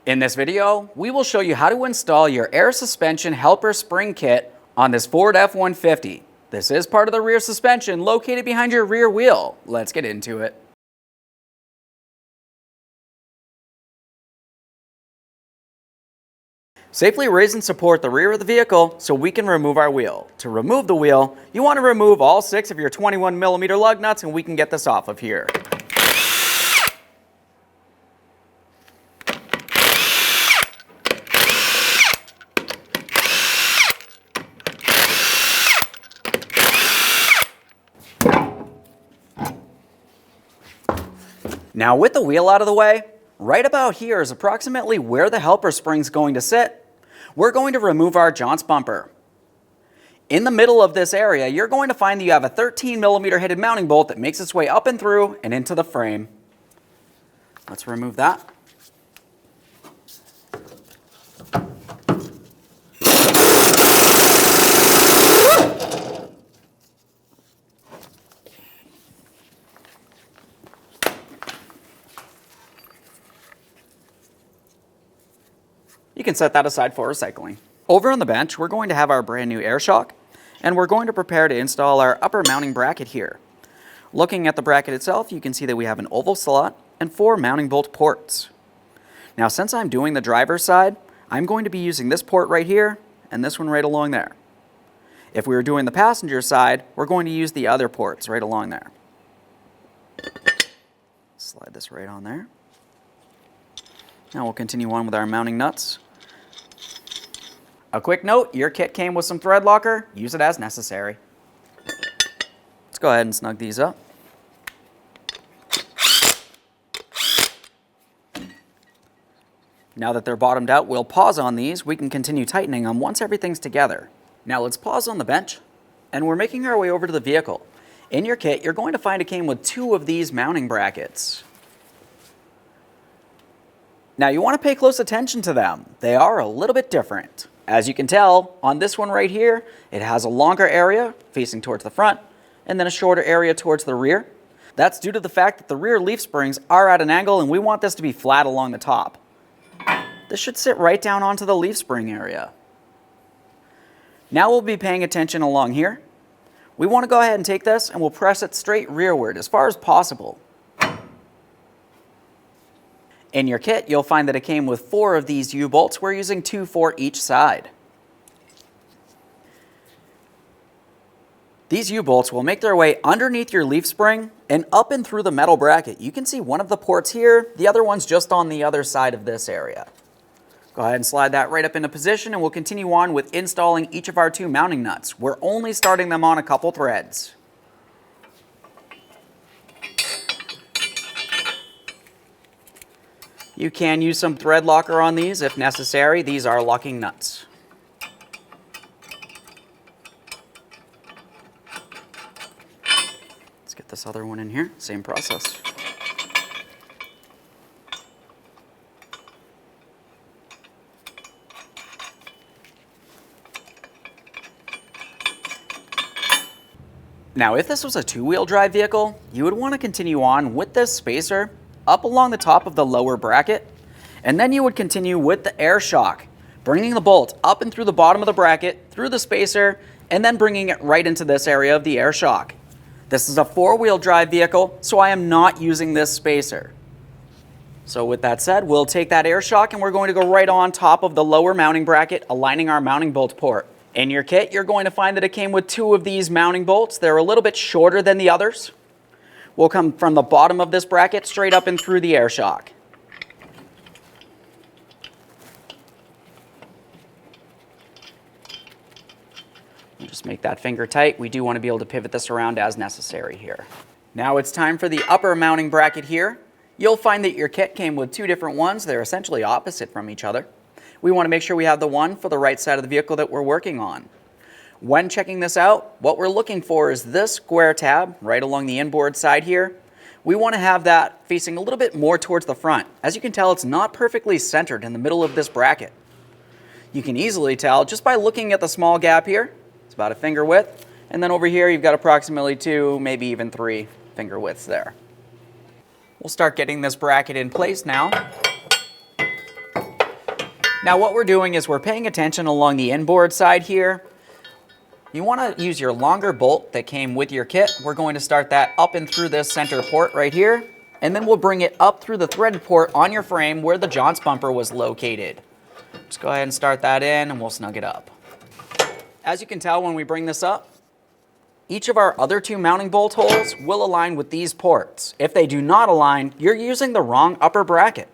In this video, we will show you how to install your air suspension helper spring kit on this Ford F-150. This is part of the rear suspension located behind your rear wheel. Let's get into it. Safely raise and support the rear of the vehicle so we can remove our wheel. To remove the wheel, you want to remove all 6 of your 21mm lug nuts, and we can get this off of here. Now with the wheel out of the way, right about here is approximately where the helper spring is going to sit. We're going to remove our jounce bumper. In the middle of this area, you're going to find that you have a 13mm headed mounting bolt that makes its way up and through and into the frame. Let's remove that. You can set that aside for recycling. Over on the bench, we're going to have our brand new air shock, and we're going to prepare to install our upper mounting bracket here. Looking at the bracket itself, you can see that we have an oval slot and 4 mounting bolt ports. Now, since I'm doing the driver's side, I'm going to be using this port right here and this one right along there. If we were doing the passenger side, we're going to use the other ports right along there. Slide this right on there. Now we'll continue on with our mounting nuts. A quick note, your kit came with some thread locker. Use it as necessary. Let's go ahead and snug these up. Now that they're bottomed out, we'll pause on these. We can continue tightening them once everything's together. Now let's pause on the bench, and we're making our way over to the vehicle. In your kit, you're going to find it came with 2 of these mounting brackets. Now you want to pay close attention to them. They are a little bit different. As you can tell, on this one right here, it has a longer area facing towards the front and then a shorter area towards the rear. That's due to the fact that the rear leaf springs are at an angle and we want this to be flat along the top. This should sit right down onto the leaf spring area. Now we'll be paying attention along here. We want to go ahead and take this and we'll press it straight rearward as far as possible. In your kit, you'll find that it came with 4 of these U-bolts. We're using 2 for each side. These U-bolts will make their way underneath your leaf spring and up and through the metal bracket. You can see one of the ports here, the other one's just on the other side of this area. Go ahead and slide that right up into position, and we'll continue on with installing each of our 2 mounting nuts. We're only starting them on a couple threads. You can use some thread locker on these if necessary. These are locking nuts. Let's get this other one in here. Same process. Now, if this was a 2-wheel drive vehicle, you would want to continue on with this spacer up along the top of the lower bracket, and then you would continue with the air shock, bringing the bolt up and through the bottom of the bracket, through the spacer, and then bringing it right into this area of the air shock. This is a 4-wheel drive vehicle, so I am not using this spacer. So with that said, we'll take that air shock and we're going to go right on top of the lower mounting bracket, aligning our mounting bolt port. In your kit, you're going to find that it came with 2 of these mounting bolts. They're a little bit shorter than the others. We'll come from the bottom of this bracket straight up and through the air shock. We'll just make that finger tight. We do want to be able to pivot this around as necessary here. Now it's time for the upper mounting bracket here. You'll find that your kit came with 2 different ones. They're essentially opposite from each other. We want to make sure we have the one for the right side of the vehicle that we're working on. When checking this out, what we're looking for is this square tab right along the inboard side here. We want to have that facing a little bit more towards the front. As you can tell, it's not perfectly centered in the middle of this bracket. You can easily tell just by looking at the small gap here. It's about a finger width. And then over here, you've got approximately 2, maybe even 3 finger widths there. We'll start getting this bracket in place now. Now what we're doing is we're paying attention along the inboard side here. You want to use your longer bolt that came with your kit. We're going to start that up and through this center port right here, and then we'll bring it up through the threaded port on your frame where the jounce bumper was located. Just go ahead and start that in and we'll snug it up. As you can tell when we bring this up, each of our other two mounting bolt holes will align with these ports. If they do not align, you're using the wrong upper bracket.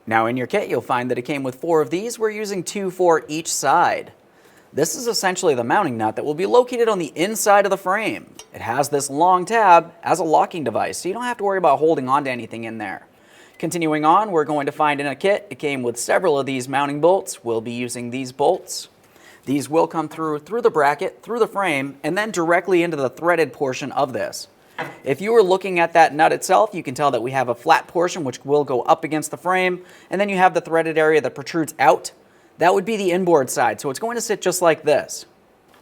Now in your kit, you'll find that it came with 4 of these. We're using 2 for each side. This is essentially the mounting nut that will be located on the inside of the frame. It has this long tab as a locking device, so you don't have to worry about holding on to anything in there. Continuing on, we're going to find in a kit, it came with several of these mounting bolts. We'll be using these bolts. These will come through the bracket, through the frame, and then directly into the threaded portion of this. If you were looking at that nut itself, you can tell that we have a flat portion which will go up against the frame, and then you have the threaded area that protrudes out. That would be the inboard side, so it's going to sit just like this.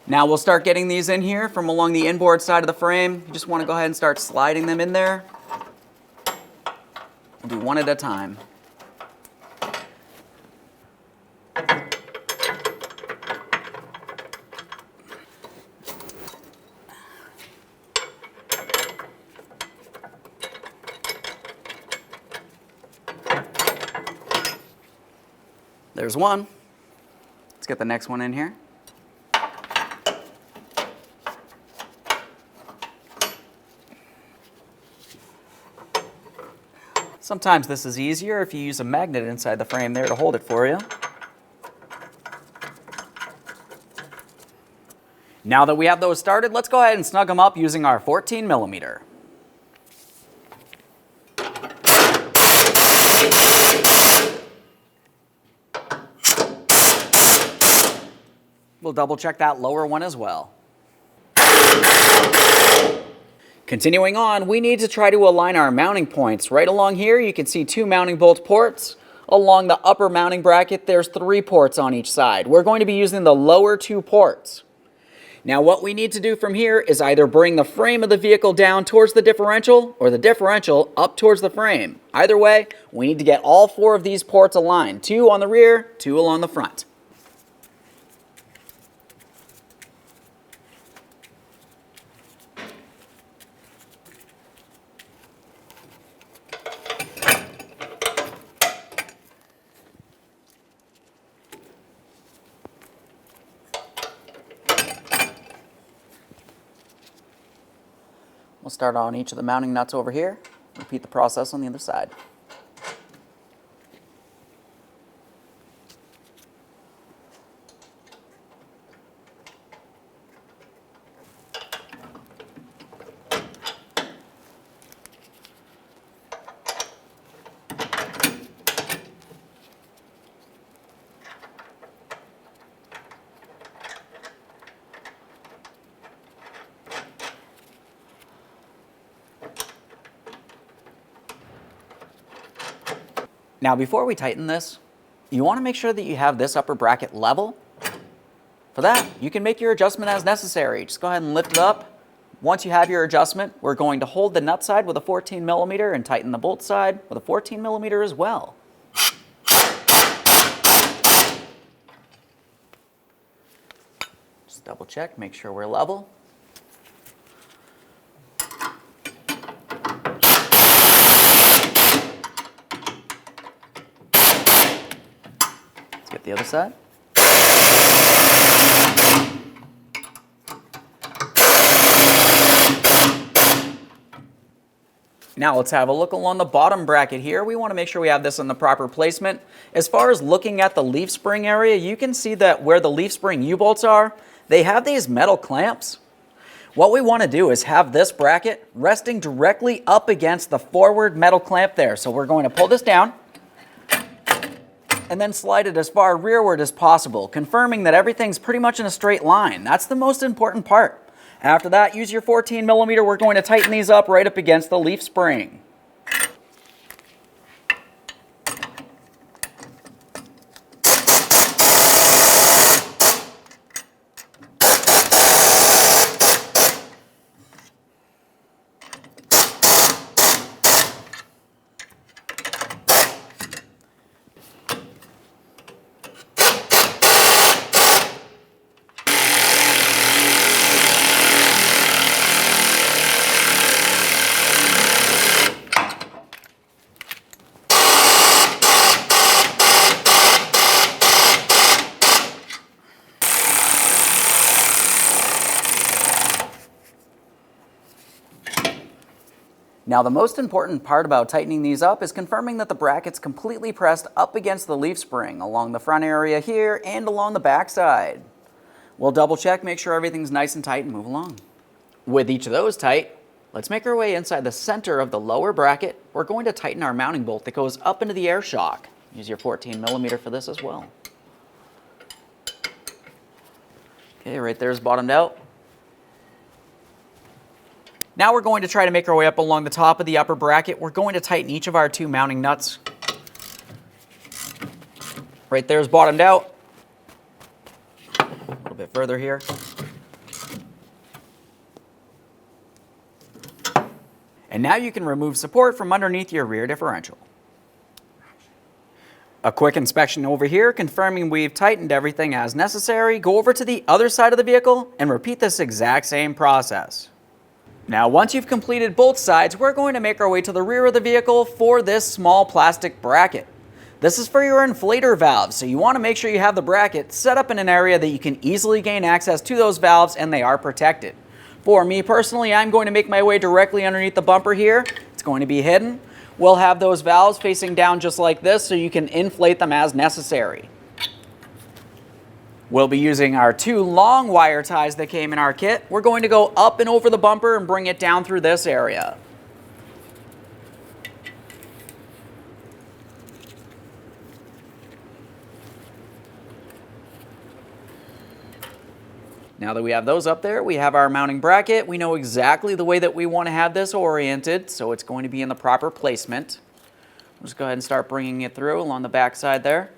Now we'll start getting these in here from along the inboard side of the frame. You just want to go ahead and start sliding them in there. We'll do one at a time. There's one. Let's get the next one in here. Sometimes this is easier if you use a magnet inside the frame there to hold it for you. Now that we have those started, let's go ahead and snug them up using our 14mm. We'll double check that lower one as well. Continuing on, we need to try to align our mounting points. Right along here, you can see 2 mounting bolt ports. Along the upper mounting bracket, there's 3 ports on each side. We're going to be using the lower 2 ports. Now what we need to do from here is either bring the frame of the vehicle down towards the differential or the differential up towards the frame. Either way, we need to get all 4 of these ports aligned. 2 on the rear, 2 along the front. We'll start on each of the mounting nuts over here. Repeat the process on the other side. Now before we tighten this, you want to make sure that you have this upper bracket level. For that, you can make your adjustment as necessary. Just go ahead and lift it up. Once you have your adjustment, we're going to hold the nut side with a 14mm and tighten the bolt side with a 14mm as well. Just double check, make sure we're level. Get the other side. Now let's have a look along the bottom bracket here. We want to make sure we have this in the proper placement. As far as looking at the leaf spring area, you can see that where the leaf spring U-bolts are, they have these metal clamps. What we want to do is have this bracket resting directly up against the forward metal clamp there. So we're going to pull this down and then slide it as far rearward as possible, confirming that everything's pretty much in a straight line. That's the most important part. After that, use your 14mm. We're going to tighten these up right up against the leaf spring. Now the most important part about tightening these up is confirming that the bracket's completely pressed up against the leaf spring along the front area here and along the back side. We'll double check, make sure everything's nice and tight and move along. With each of those tight, let's make our way inside the center of the lower bracket. We're going to tighten our mounting bolt that goes up into the air shock. Use your 14mm for this as well. Okay, right there is bottomed out. Now we're going to try to make our way up along the top of the upper bracket. We're going to tighten each of our 2 mounting nuts. Right there is bottomed out. A little bit further here. And now you can remove support from underneath your rear differential. A quick inspection over here, confirming we've tightened everything as necessary. Go over to the other side of the vehicle and repeat this exact same process. Now, once you've completed both sides, we're going to make our way to the rear of the vehicle for this small plastic bracket. This is for your inflator valves, so you want to make sure you have the bracket set up in an area that you can easily gain access to those valves and they are protected. For me personally, I'm going to make my way directly underneath the bumper here. It's going to be hidden. We'll have those valves facing down just like this so you can inflate them as necessary. We'll be using our 2 long wire ties that came in our kit. We're going to go up and over the bumper and bring it down through this area. Now that we have those up there, we have our mounting bracket. We know exactly the way that we want to have this oriented, so it's going to be in the proper placement. We'll just go ahead and start bringing it through along the back side there.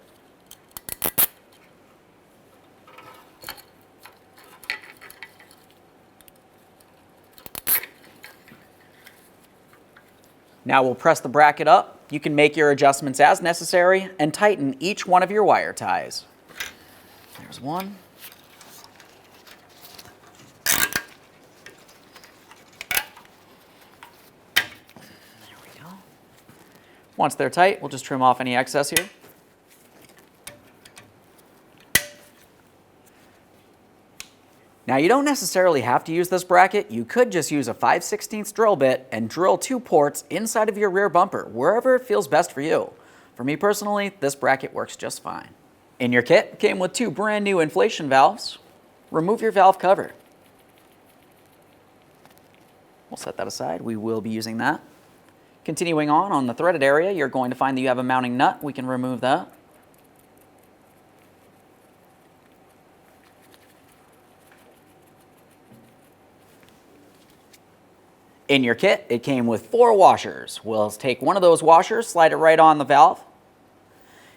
Now we'll press the bracket up. You can make your adjustments as necessary and tighten each one of your wire ties. There's one. There we go. Once they're tight, we'll just trim off any excess here. Now you don't necessarily have to use this bracket. You could just use a 5/16 drill bit and drill 2 ports inside of your rear bumper, wherever it feels best for you. For me personally, this bracket works just fine. In your kit, it came with 2 brand new inflation valves. Remove your valve cover. We'll set that aside. We will be using that. Continuing on the threaded area, you're going to find that you have a mounting nut. We can remove that. In your kit, it came with 4 washers. We'll take one of those washers, slide it right on the valve.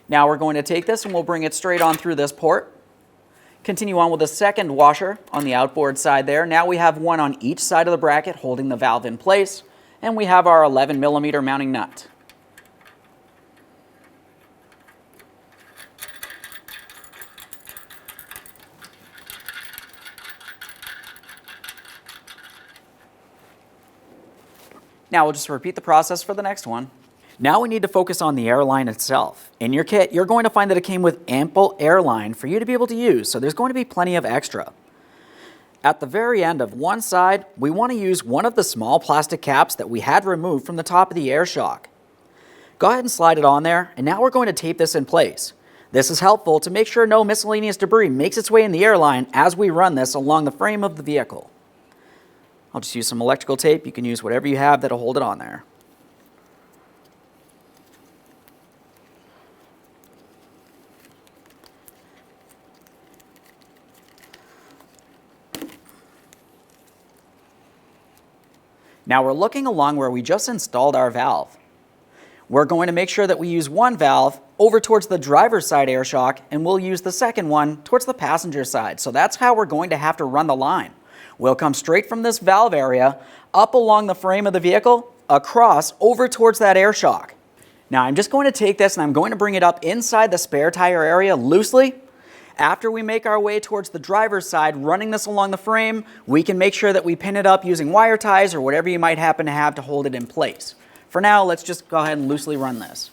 Now we're going to take this and we'll bring it straight on through this port. Continue on with the second washer on the outboard side there. Now we have one on each side of the bracket holding the valve in place, and we have our 11mm mounting nut. Now we'll just repeat the process for the next one. Now we need to focus on the airline itself. In your kit, you're going to find that it came with ample airline for you to be able to use, so there's going to be plenty of extra. At the very end of one side, we want to use one of the small plastic caps that we had removed from the top of the air shock. Go ahead and slide it on there, and now we're going to tape this in place. This is helpful to make sure no miscellaneous debris makes its way in the airline as we run this along the frame of the vehicle. I'll just use some electrical tape. You can use whatever you have that'll hold it on there. Now we're looking along where we just installed our valve. We're going to make sure that we use one valve over towards the driver's side air shock, and we'll use the second one towards the passenger side. So that's how we're going to have to run the line. We'll come straight from this valve area up along the frame of the vehicle, across over towards that air shock. Now I'm just going to take this and I'm going to bring it up inside the spare tire area loosely. After we make our way towards the driver's side, running this along the frame, we can make sure that we pin it up using wire ties or whatever you might happen to have to hold it in place. For now, let's just go ahead and loosely run this.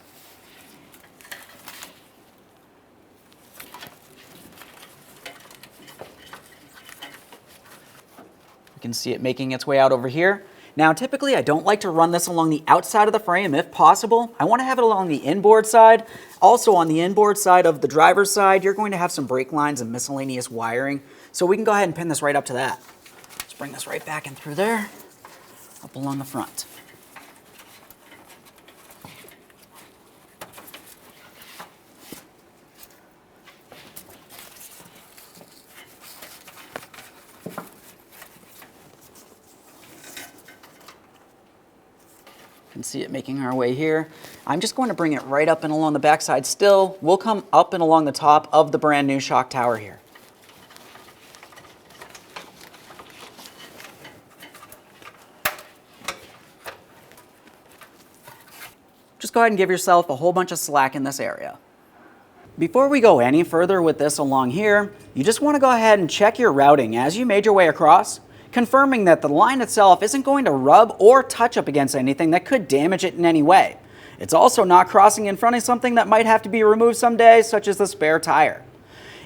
You can see it making its way out over here. Now, typically I don't like to run this along the outside of the frame if possible. I want to have it along the inboard side. Also on the inboard side of the driver's side, you're going to have some brake lines and miscellaneous wiring. So we can go ahead and pin this right up to that. Let's bring this right back in through there, up along the front. You can see it making our way here. I'm just going to bring it right up and along the backside still. We'll come up and along the top of the brand new shock tower here. Just go ahead and give yourself a whole bunch of slack in this area. Before we go any further with this along here, you just want to go ahead and check your routing as you made your way across, confirming that the line itself isn't going to rub or touch up against anything that could damage it in any way. It's also not crossing in front of something that might have to be removed someday, such as the spare tire.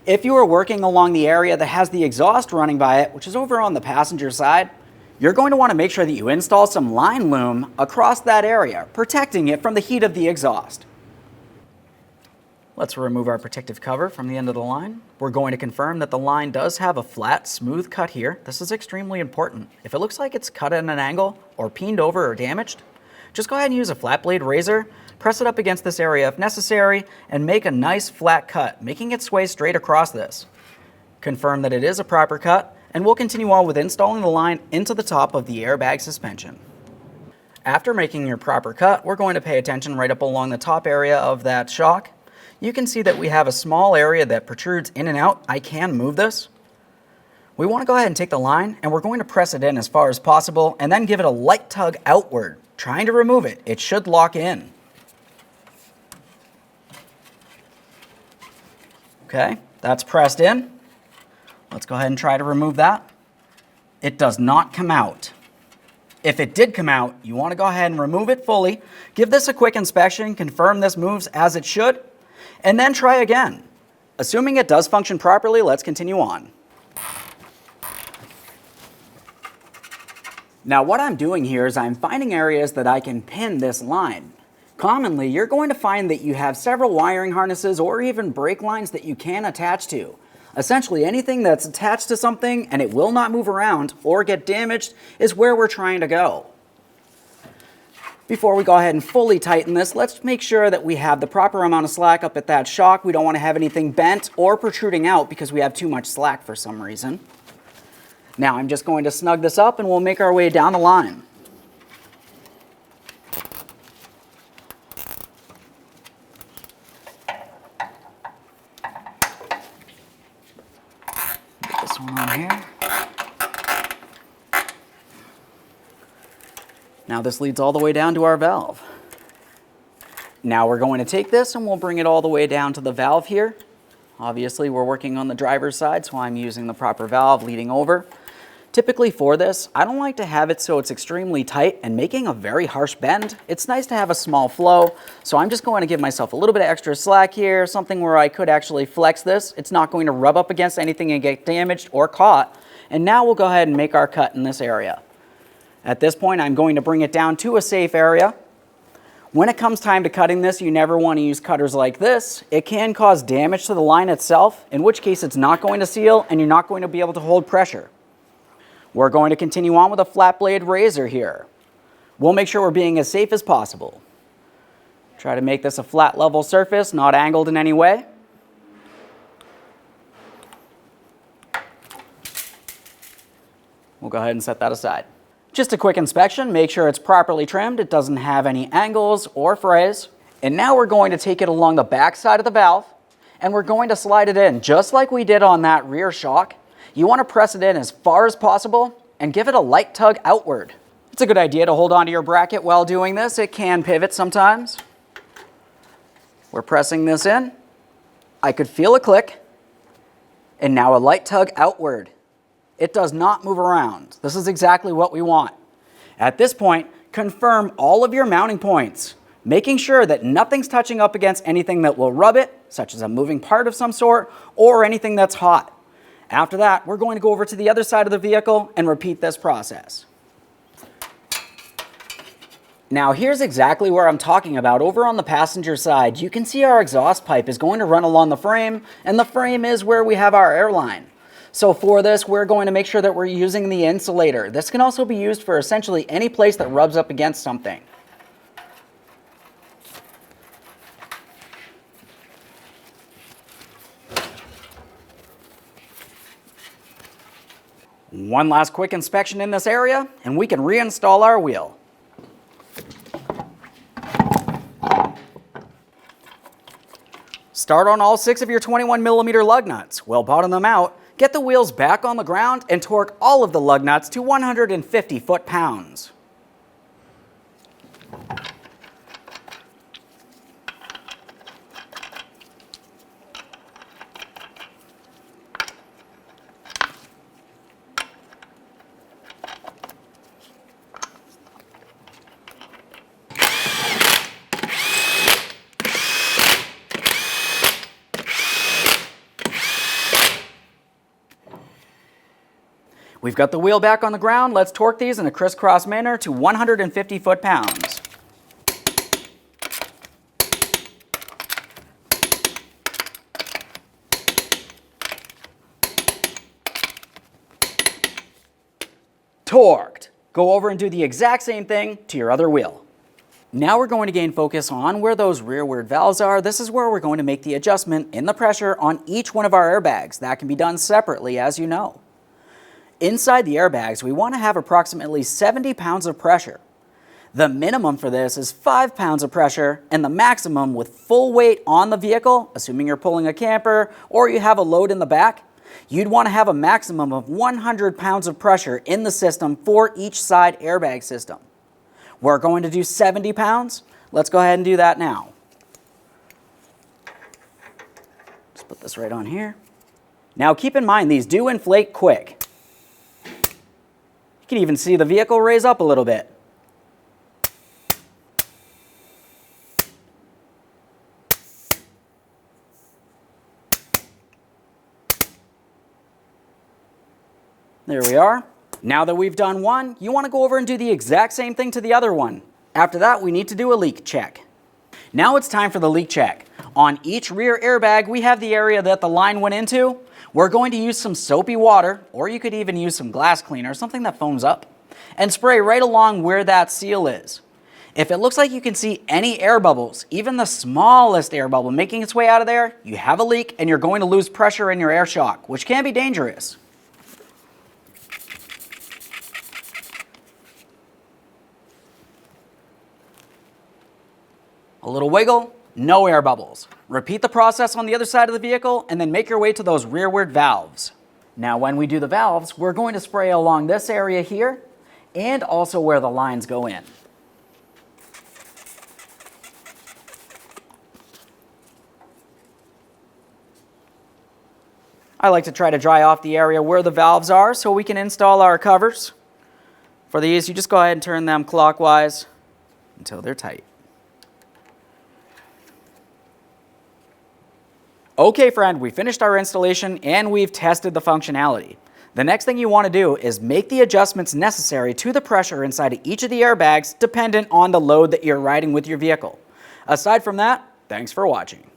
If you are working along the area that has the exhaust running by it, which is over on the passenger side, you're going to want to make sure that you install some line loom across that area, protecting it from the heat of the exhaust. Let's remove our protective cover from the end of the line. We're going to confirm that the line does have a flat, smooth cut here. This is extremely important. If it looks like it's cut at an angle or peened over or damaged, just go ahead and use a flat blade razor, press it up against this area if necessary, and make a nice flat cut, making it sway straight across this. Confirm that it is a proper cut, and we'll continue on with installing the line into the top of the airbag suspension. After making your proper cut, we're going to pay attention right up along the top area of that shock. You can see that we have a small area that protrudes in and out. I can move this. We want to go ahead and take the line, and we're going to press it in as far as possible and then give it a light tug outward. Trying to remove it. It should lock in. Okay, that's pressed in. Let's go ahead and try to remove that. It does not come out. If it did come out, you want to go ahead and remove it fully. Give this a quick inspection, confirm this moves as it should, and then try again. Assuming it does function properly, let's continue on. Now what I'm doing here is I'm finding areas that I can pin this line. Commonly, you're going to find that you have several wiring harnesses or even brake lines that you can attach to. Essentially anything that's attached to something and it will not move around or get damaged is where we're trying to go. Before we go ahead and fully tighten this, let's make sure that we have the proper amount of slack up at that shock. We don't want to have anything bent or protruding out because we have too much slack for some reason. Now I'm just going to snug this up and we'll make our way down the line. Get this one on here. Now this leads all the way down to our valve. Now we're going to take this and we'll bring it all the way down to the valve here. Obviously we're working on the driver's side, so I'm using the proper valve leading over. Typically for this, I don't like to have it so it's extremely tight and making a very harsh bend. It's nice to have a small flow, so I'm just going to give myself a little bit of extra slack here, something where I could actually flex this. It's not going to rub up against anything and get damaged or caught. And now we'll go ahead and make our cut in this area. At this point, I'm going to bring it down to a safe area. When it comes time to cutting this, you never want to use cutters like this. It can cause damage to the line itself, in which case it's not going to seal and you're not going to be able to hold pressure. We're going to continue on with a flat blade razor here. We'll make sure we're being as safe as possible. Try to make this a flat level surface, not angled in any way. We'll go ahead and set that aside. Just a quick inspection, make sure it's properly trimmed, it doesn't have any angles or frays. And now we're going to take it along the back side of the valve and we're going to slide it in just like we did on that rear shock. You want to press it in as far as possible and give it a light tug outward. It's a good idea to hold onto your bracket while doing this. It can pivot sometimes. We're pressing this in. I could feel a click and now a light tug outward. It does not move around. This is exactly what we want. At this point, confirm all of your mounting points, making sure that nothing's touching up against anything that will rub it, such as a moving part of some sort, or anything that's hot. After that, we're going to go over to the other side of the vehicle and repeat this process. Now here's exactly where I'm talking about. Over on the passenger side, you can see our exhaust pipe is going to run along the frame, and the frame is where we have our air line. So for this, we're going to make sure that we're using the insulator. This can also be used for essentially any place that rubs up against something. One last quick inspection in this area, and we can reinstall our wheel. Start on all 6 of your 21mm lug nuts. We'll bottom them out, get the wheels back on the ground, and torque all of the lug nuts to 150 foot-pounds. We've got the wheel back on the ground. Let's torque these in a crisscross manner to 150 foot-pounds. Torqued. Go over and do the exact same thing to your other wheel. Now we're going to gain focus on where those rearward valves are. This is where we're going to make the adjustment in the pressure on each one of our airbags. That can be done separately, as you know. Inside the airbags, we want to have approximately 70 pounds of pressure. The minimum for this is 5 pounds of pressure, and the maximum with full weight on the vehicle, assuming you're pulling a camper or you have a load in the back, you'd want to have a maximum of 100 pounds of pressure in the system for each side airbag system. We're going to do 70 pounds. Let's go ahead and do that now. Let's put this right on here. Now keep in mind, these do inflate quick. You can even see the vehicle raise up a little bit. There we are. Now that we've done one, you want to go over and do the exact same thing to the other one. After that, we need to do a leak check. Now it's time for the leak check. On each rear airbag, we have the area that the line went into. We're going to use some soapy water, or you could even use some glass cleaner, something that foams up, and spray right along where that seal is. If it looks like you can see any air bubbles, even the smallest air bubble making its way out of there, you have a leak and you're going to lose pressure in your air shock, which can be dangerous. A little wiggle, no air bubbles. Repeat the process on the other side of the vehicle and then make your way to those rearward valves. Now when we do the valves, we're going to spray along this area here and also where the lines go in. I like to try to dry off the area where the valves are so we can install our covers. For these, you just go ahead and turn them clockwise until they're tight. Okay friend, we finished our installation and we've tested the functionality. The next thing you want to do is make the adjustments necessary to the pressure inside of each of the airbags dependent on the load that you're riding with your vehicle. Aside from that, thanks for watching.